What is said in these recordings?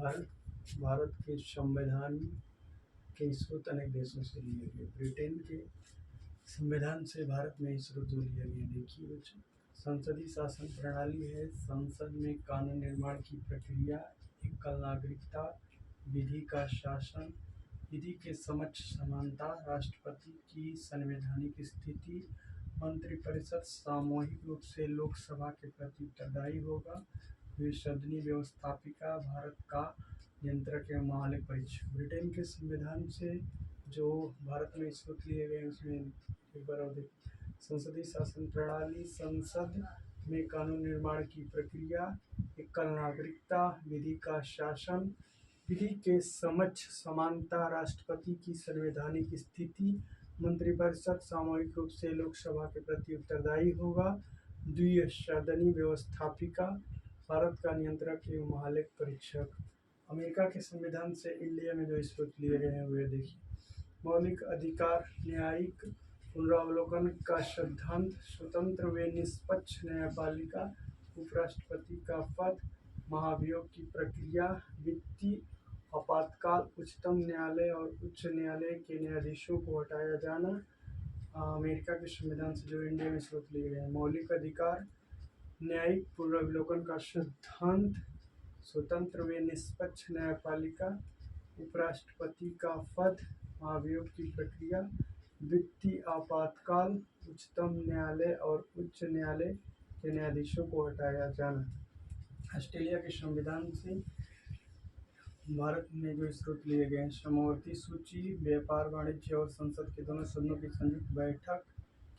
भारत भारत के संविधान के स्रोत अनेक देशों से लिए गए। ब्रिटेन के संविधान से भारत में स्रोत जो लिए गए देखिए बच्चों, संसदीय शासन प्रणाली है। संसद में कानून निर्माण की प्रक्रिया, एकल नागरिकता, विधि का शासन, विधि के समक्ष समानता, राष्ट्रपति की संवैधानिक स्थिति, मंत्रिपरिषद सामूहिक रूप से लोकसभा के प्रति उत्तरदायी होगा, द्विसदनीय व्यवस्थापिका, भारत का नियंत्रक एवं महालेख परीक्षक। ब्रिटेन के संविधान से जो भारत में स्रोत लिए गए उसमें एक बार और देखिए, संसदीय शासन प्रणाली, संसद में कानून निर्माण की प्रक्रिया, एकल नागरिकता, विधि का शासन, विधि के समक्ष समानता, राष्ट्रपति की संवैधानिक स्थिति, मंत्रिपरिषद सामूहिक रूप से लोकसभा के प्रति उत्तरदायी होगा, द्विसदनीय व्यवस्थापिका, भारत का नियंत्रक एवं महालेख परीक्षक। अमेरिका के संविधान से इंडिया में जो स्रोत लिए गए हैं वे देखिए, मौलिक अधिकार, न्यायिक पुनरावलोकन का सिद्धांत, स्वतंत्र व निष्पक्ष न्यायपालिका, उपराष्ट्रपति का पद, महाभियोग की प्रक्रिया, वित्तीय आपातकाल, उच्चतम न्यायालय और उच्च न्यायालय के न्यायाधीशों को हटाया जाना। अमेरिका के संविधान से जो इंडिया में स्रोत लिए गए हैं, मौलिक अधिकार, न्यायिक पुनरावलोकन का सिद्धांत, स्वतंत्र व निष्पक्ष न्यायपालिका, उपराष्ट्रपति का पद, महाभियोग की प्रक्रिया, वित्तीय आपातकाल, उच्चतम न्यायालय और उच्च न्यायालय के न्यायाधीशों को हटाया जाना। ऑस्ट्रेलिया के संविधान से भारत में जो स्रोत लिए गए हैं, समवर्ती सूची, व्यापार वाणिज्य और संसद के दोनों सदनों की संयुक्त बैठक,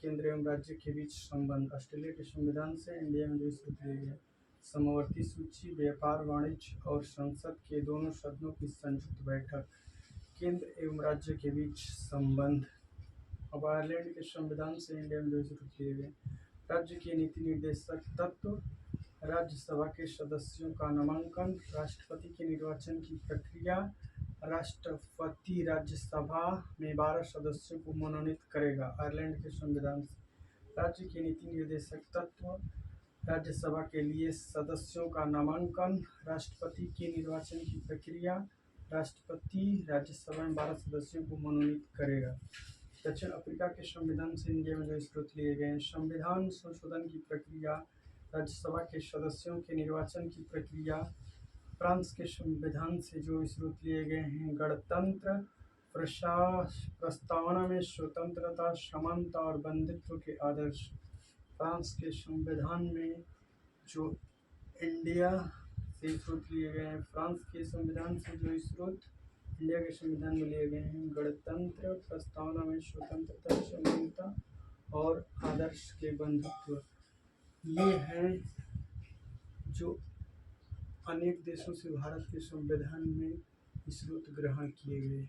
केंद्र एवं राज्य के बीच संबंध। ऑस्ट्रेलिया के संविधान से इंडिया में जो स्रोत लिए गए, समवर्ती सूची, व्यापार वाणिज्य और संसद के दोनों सदनों की संयुक्त बैठक, केंद्र एवं राज्य के बीच संबंध। अब आयरलैंड के संविधान से इंडिया में जो स्रोत लिए गए, राज्य के नीति निर्देशक तत्व, राज्यसभा के सदस्यों का नामांकन, राष्ट्रपति के निर्वाचन की प्रक्रिया, राष्ट्रपति राज्यसभा में 12 सदस्यों को मनोनीत करेगा। आयरलैंड के संविधान से राज्य के नीति निर्देशक तत्व, राज्यसभा के लिए सदस्यों का नामांकन, राष्ट्रपति के निर्वाचन की प्रक्रिया, राष्ट्रपति राज्यसभा में 12 सदस्यों को मनोनीत करेगा। दक्षिण अफ्रीका के संविधान से इंडिया में जो स्रोत लिए गए हैं, संविधान संशोधन की प्रक्रिया, राज्यसभा के सदस्यों के निर्वाचन की प्रक्रिया। फ्रांस के संविधान से जो स्रोत लिए गए हैं, गणतंत्र, प्रस्तावना में स्वतंत्रता, समानता और बंधुत्व के आदर्श। फ्रांस के संविधान में जो इंडिया से स्रोत लिए गए हैं, फ्रांस के संविधान से जो स्रोत इंडिया के संविधान में लिए गए हैं, गणतंत्र, प्रस्तावना में स्वतंत्रता, समानता और आदर्श के बंधुत्व। ये हैं जो अनेक देशों से भारत के संविधान में स्रोत ग्रहण किए गए।